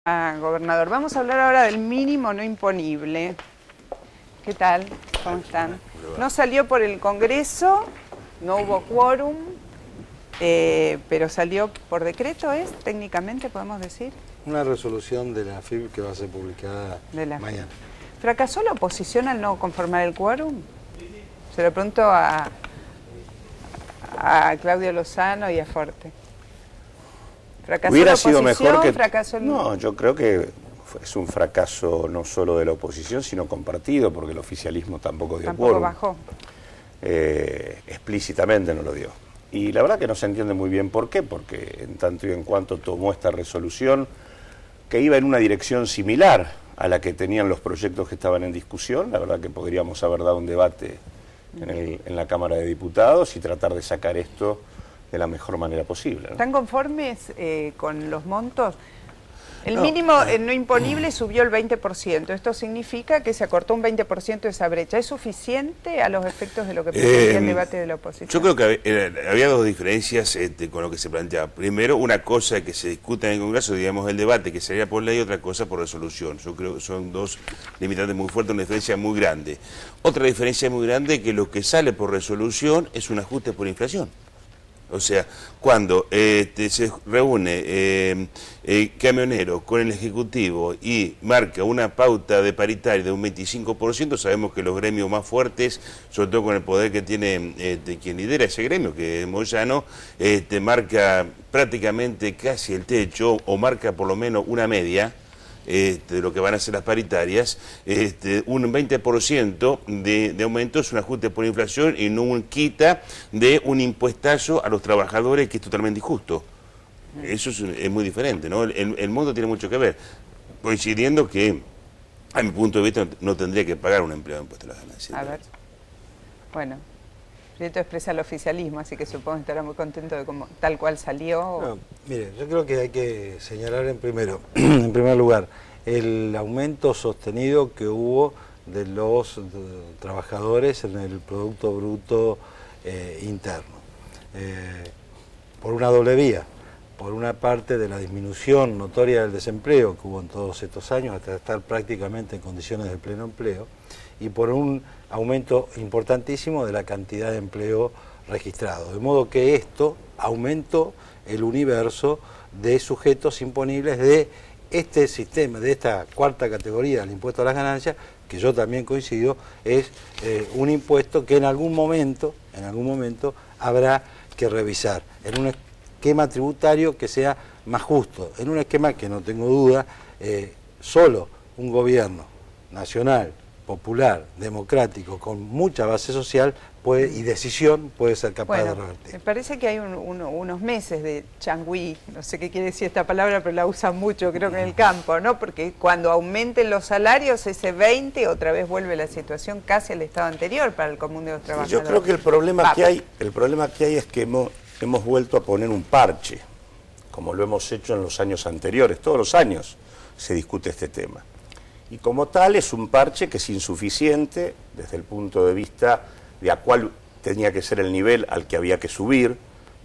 Gobernador, vamos a hablar ahora del mínimo no imponible. ¿Qué tal? ¿Cómo están? No salió por el Congreso, no hubo quórum, pero salió por decreto, ¿es? Técnicamente podemos decir. Una resolución de la AFIP que va a ser publicada mañana. ¿Fracasó la oposición al no conformar el quórum? Se lo pregunto a Claudio Lozano y a Forte. ¿Fracasó Hubiera la sido mejor que... ¿Fracasó el... No, yo creo que es un fracaso no solo de la oposición, sino compartido, porque el oficialismo tampoco dio Tampoco quórum. bajó. Explícitamente no lo dio. Y la verdad que no se entiende muy bien por qué, porque en tanto y en cuanto tomó esta resolución, que iba en una dirección similar a la que tenían los proyectos que estaban en discusión, la verdad que podríamos haber dado un debate en la Cámara de Diputados y tratar de sacar esto de la mejor manera posible, ¿no? ¿Están conformes con los montos? El mínimo no imponible subió el 20%. Esto significa que se acortó un 20% esa brecha. ¿Es suficiente a los efectos de lo que pretendía el debate de la oposición? Yo creo que había dos diferencias con lo que se planteaba. Primero, una cosa que se discute en el Congreso, digamos, el debate, que sería por ley, otra cosa por resolución. Yo creo que son dos limitantes muy fuertes, una diferencia muy grande. Otra diferencia muy grande es que lo que sale por resolución es un ajuste por inflación. O sea, cuando se reúne camionero con el Ejecutivo y marca una pauta de paritaria de un 25%, sabemos que los gremios más fuertes, sobre todo con el poder que tiene quien lidera ese gremio, que es Moyano, marca prácticamente casi el techo, o marca por lo menos una media, de lo que van a ser las paritarias, un 20% de aumento es un ajuste por inflación y no un quita de un impuestazo a los trabajadores, que es totalmente injusto. Eso es muy diferente, ¿no? El monto tiene mucho que ver, coincidiendo que, a mi punto de vista, no tendría que pagar un empleado de impuesto a las ganancias. A ver, bueno, Prieto expresa el oficialismo, así que supongo que estará muy contento de cómo tal cual salió. No, mire, yo creo que hay que señalar en primer lugar el aumento sostenido que hubo de los trabajadores en el Producto Bruto Interno. Por una doble vía. Por una parte de la disminución notoria del desempleo que hubo en todos estos años, hasta estar prácticamente en condiciones de pleno empleo, y por un aumento importantísimo de la cantidad de empleo registrado. De modo que esto aumentó el universo de sujetos imponibles de este sistema, de esta cuarta categoría del impuesto a las ganancias, que yo también coincido, es un impuesto que en algún momento habrá que revisar, en un esquema tributario que sea más justo, en un esquema que no tengo duda, solo un gobierno nacional, popular, democrático, con mucha base social y decisión puede ser capaz de revertir. Me parece que hay unos meses de changüí, no sé qué quiere decir esta palabra, pero la usan mucho, creo que en el campo, ¿no? Porque cuando aumenten los salarios, ese 20, otra vez vuelve la situación casi al estado anterior para el común de los trabajadores. Yo creo que el problema que hay es que hemos vuelto a poner un parche, como lo hemos hecho en los años anteriores. Todos los años se discute este tema. Y como tal es un parche que es insuficiente desde el punto de vista de a cuál tenía que ser el nivel al que había que subir.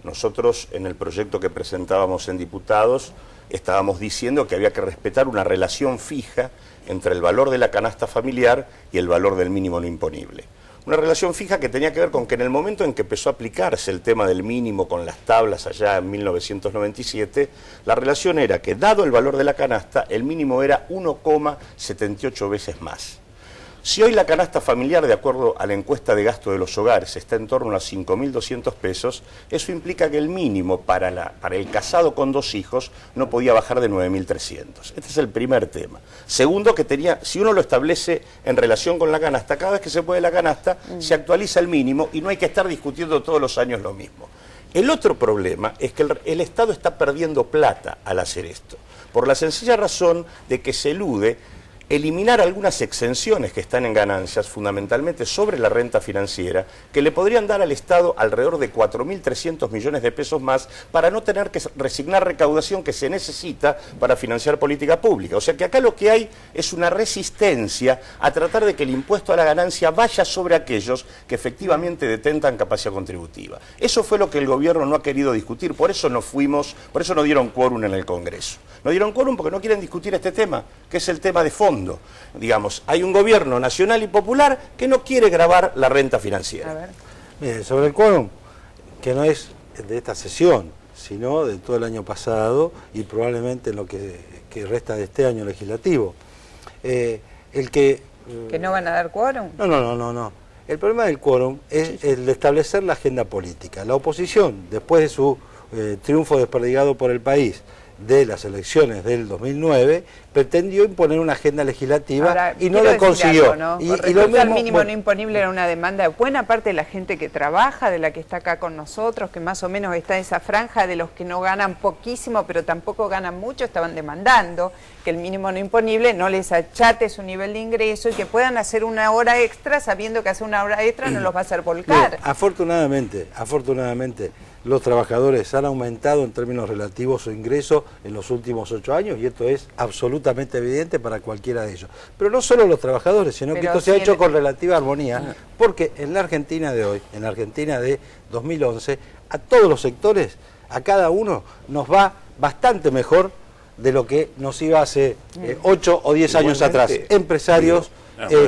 Nosotros en el proyecto que presentábamos en diputados estábamos diciendo que había que respetar una relación fija entre el valor de la canasta familiar y el valor del mínimo no imponible. Una relación fija que tenía que ver con que en el momento en que empezó a aplicarse el tema del mínimo con las tablas allá en 1997, la relación era que, dado el valor de la canasta, el mínimo era 1,78 veces más. Si hoy la canasta familiar, de acuerdo a la encuesta de gasto de los hogares, está en torno a 5.200 pesos, eso implica que el mínimo para el casado con 2 hijos no podía bajar de 9.300. Este es el primer tema. Segundo, que si uno lo establece en relación con la canasta, cada vez que se puede la canasta, se actualiza el mínimo y no hay que estar discutiendo todos los años lo mismo. El otro problema es que el Estado está perdiendo plata al hacer esto, por la sencilla razón de que se elude eliminar algunas exenciones que están en ganancias, fundamentalmente sobre la renta financiera, que le podrían dar al Estado alrededor de 4.300 millones de pesos más para no tener que resignar recaudación que se necesita para financiar política pública. O sea que acá lo que hay es una resistencia a tratar de que el impuesto a la ganancia vaya sobre aquellos que efectivamente detentan capacidad contributiva. Eso fue lo que el gobierno no ha querido discutir, por eso no dieron quórum en el Congreso. No dieron quórum porque no quieren discutir este tema, que es el tema de fondo. Digamos, hay un gobierno nacional y popular que no quiere gravar la renta financiera. A ver. Mire, sobre el quórum, que no es de esta sesión, sino de todo el año pasado y probablemente en lo que resta de este año legislativo. ¿Que no van a dar quórum? No. El problema del quórum es el de establecer la agenda política. La oposición, después de su triunfo desperdigado por el país de las elecciones del 2009, pretendió imponer una agenda legislativa. Ahora, y no lo consiguió. Algo, ¿no? Y lo mismo, al mínimo bueno, no imponible era una demanda de buena parte de la gente que trabaja, de la que está acá con nosotros, que más o menos está en esa franja de los que no ganan poquísimo, pero tampoco ganan mucho, estaban demandando que el mínimo no imponible no les achate su nivel de ingreso y que puedan hacer una hora extra sabiendo que hacer una hora extra no los va a hacer volcar. Bien, afortunadamente, los trabajadores han aumentado en términos relativos su ingreso en los últimos 8 años y esto es absolutamente evidente para cualquiera de ellos. Pero no solo los trabajadores, sino que esto se ha hecho con relativa armonía, porque en la Argentina de hoy, en la Argentina de 2011, a todos los sectores, a cada uno nos va bastante mejor de lo que nos iba hace 8 o 10 años atrás. Empresarios,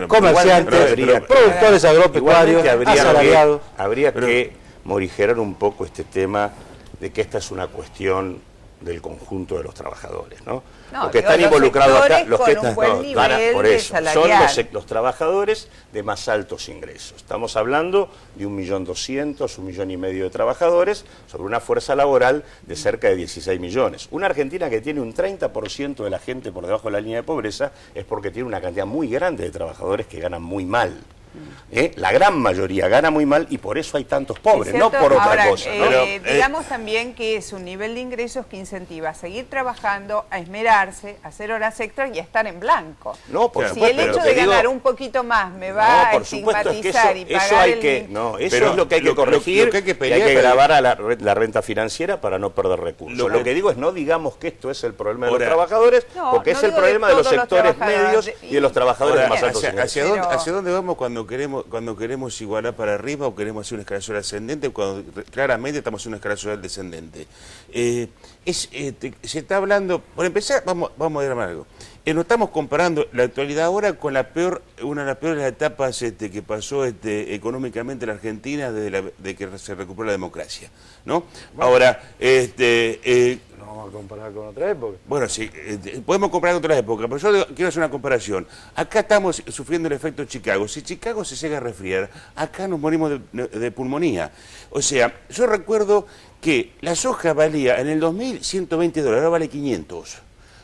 comerciantes, productores agropecuarios, asalariados. Habría que morigerar un poco este tema de que esta es una cuestión del conjunto de los trabajadores, ¿no? Los que están involucrados acá, los que están por eso, son los trabajadores de más altos ingresos. Estamos hablando de 1.200.000, 1,5 millones de trabajadores sobre una fuerza laboral de cerca de 16 millones. Una Argentina que tiene un 30% de la gente por debajo de la línea de pobreza es porque tiene una cantidad muy grande de trabajadores que ganan muy mal. La gran mayoría gana muy mal y por eso hay tantos pobres, no por otra cosa. ¿No? Digamos también que es un nivel de ingresos que incentiva a seguir trabajando, a esmerarse, a hacer horas extras y a estar en blanco. No, por si supuesto, el hecho de ganar un poquito más me va a estigmatizar y pagar eso es lo que hay que corregir, lo que hay que pelear, y hay que grabar a la renta financiera para no perder recursos. Lo que digo es no digamos que esto es el problema de los trabajadores, porque es el problema de los sectores medios y de los trabajadores de más altos ingresos. ¿Hacia dónde vamos cuando queremos igualar para arriba o queremos hacer una escala social ascendente, cuando claramente estamos en una escala social descendente? Se está hablando, por empezar, vamos a ver algo. No estamos comparando la actualidad ahora con una de las peores etapas que pasó económicamente en la Argentina desde que se recuperó la democracia, ¿no? Bueno, ahora, no vamos a comparar con otra época. Bueno, sí, podemos comparar con otras épocas, pero yo quiero hacer una comparación. Acá estamos sufriendo el efecto Chicago. Si Chicago se llega a resfriar, acá nos morimos de pulmonía. O sea, yo recuerdo que la soja valía en el 2000 $120, ahora vale 500.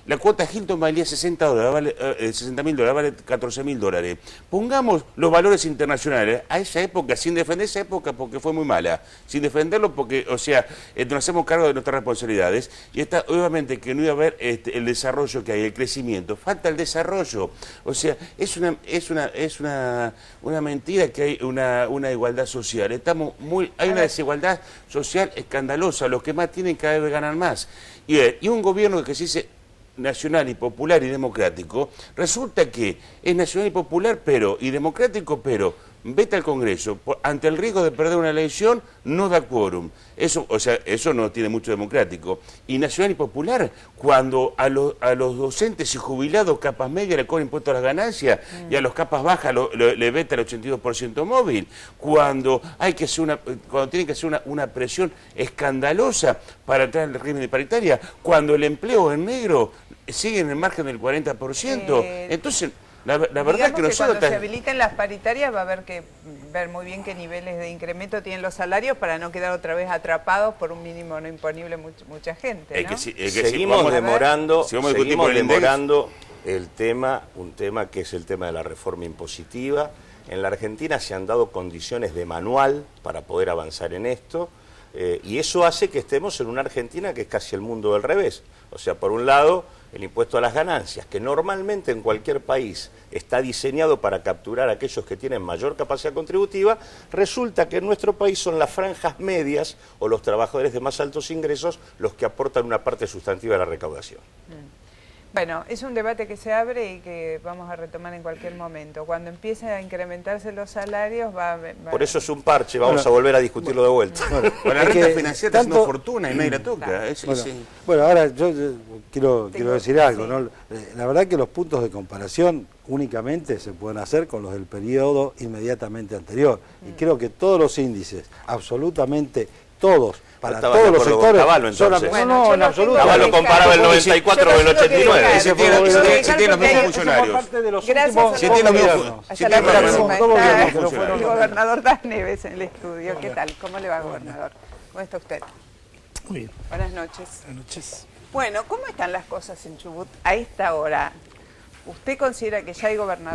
La cuota Hilton valía $60, vale $60.000, vale $14.000. Pongamos los valores internacionales a esa época, sin defender esa época porque fue muy mala, sin defenderlo porque, o sea, nos hacemos cargo de nuestras responsabilidades y está obviamente que no iba a haber el desarrollo que hay, el crecimiento, falta el desarrollo. O sea, es una mentira que hay una igualdad social. Hay una desigualdad social escandalosa, los que más tienen cada vez ganan más. Y un gobierno que se dice nacional y popular y democrático, resulta que es nacional y popular y democrático, pero vete al Congreso, ante el riesgo de perder una elección, no da quórum. Eso, o sea, eso no tiene mucho democrático. Y nacional y popular, cuando a los docentes y jubilados capas medias le cobran impuestos a las ganancias y a los capas bajas le veta el 82% móvil, cuando tienen que hacer una presión escandalosa para entrar en el régimen de paritaria, cuando el empleo en negro sigue en el margen del 40%, entonces la verdad es que nosotros... Cuando se habiliten las paritarias va a haber que ver muy bien qué niveles de incremento tienen los salarios para no quedar otra vez atrapados por un mínimo no imponible mucha gente, ¿no? Seguimos demorando el tema, un tema que es el tema de la reforma impositiva. En la Argentina se han dado condiciones de manual para poder avanzar en esto, y eso hace que estemos en una Argentina que es casi el mundo del revés. O sea, por un lado, el impuesto a las ganancias, que normalmente en cualquier país está diseñado para capturar a aquellos que tienen mayor capacidad contributiva, resulta que en nuestro país son las franjas medias o los trabajadores de más altos ingresos los que aportan una parte sustantiva de la recaudación. Bueno, es un debate que se abre y que vamos a retomar en cualquier momento. Cuando empiecen a incrementarse los salarios va... Por eso es un parche, vamos a volver a discutirlo de vuelta. Bueno, la renta financiera está haciendo fortuna y nadie la toca. Bueno, ahora yo quiero decir algo, ¿no? La verdad que los puntos de comparación únicamente se pueden hacer con los del periodo inmediatamente anterior. Y creo que todos los índices, absolutamente todos, para todos los sectores... Entonces. Bueno, en absoluto. Cavallo comparaba el 94 con el 89. Si tiene los mismos funcionarios. Gracias. Si tiene los mismos Hasta la próxima. funcionarios. Está el gobernador Das Neves en el estudio. ¿Qué tal? ¿Cómo le va, gobernador? ¿Cómo está usted? Muy bien. Buenas noches. Buenas noches. Bueno, ¿cómo están las cosas en Chubut a esta hora? ¿Usted considera que ya hay gobernador?